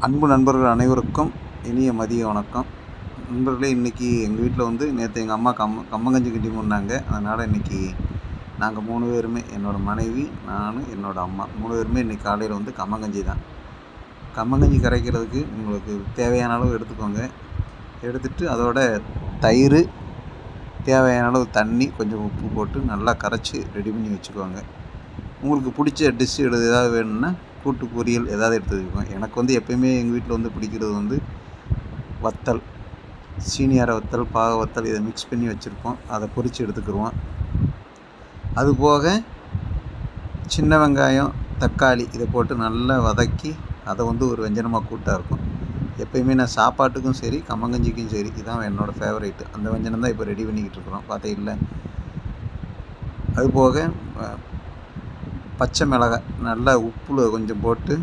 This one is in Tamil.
அன்பு நண்பர்கள் அனைவருக்கும் இனிய மதிய வணக்கம். நண்பர்களே, இன்றைக்கி எங்கள் வீட்டில் வந்து நேற்று எங்கள் அம்மா கம்மங்கஞ்சி கிண்டி கொண்டாங்க. அதனால் இன்றைக்கி நாங்கள் 3 பேருமே, என்னோடய மனைவி, நான், என்னோடய அம்மா 3 பேருமே இன்றைக்கி காலையில் வந்து கம்மங்கஞ்சி தான். கம்மங்கஞ்சி கரைக்கிறதுக்கு உங்களுக்கு தேவையான அளவு எடுத்துக்கோங்க. எடுத்துகிட்டு அதோட தயிர், தேவையான அளவு தண்ணி, கொஞ்சம் உப்பு போட்டு நல்லா கரைச்சி ரெடி பண்ணி வச்சுக்கோங்க. உங்களுக்கு பிடிச்ச டிஷ் ஏதாவது வேணும்னா கூட்டு பொரியல் ஏதாவது எடுத்து வச்சுக்கோங்க. எனக்கு வந்து எப்போயுமே எங்கள் வீட்டில் வந்து பிடிக்கிறது வந்து வத்தல், சீனியார வத்தல், பாக வத்தல், இதை மிக்ஸ் பண்ணி வச்சுருப்போம். அதை பொரித்து எடுத்துக்கிடுவோம். அதுபோக சின்ன வெங்காயம், தக்காளி இதை போட்டு நல்லா வதக்கி அதை வந்து ஒரு வெஞ்சனமாக கூட்டாக இருக்கும். எப்போயுமே நான் சாப்பாட்டுக்கும் சரி, கம்மங்கஞ்சிக்கும் சரி, இதுதான் என்னோடய ஃபேவரேட்டு. அந்த வெஞ்சனம் தான் இப்போ ரெடி பண்ணிக்கிட்டு இருக்கிறோம் பார்த்தீங்களா. அதுபோக பச்சை மிளகாய் நல்லா உப்பில் கொஞ்சம் போட்டு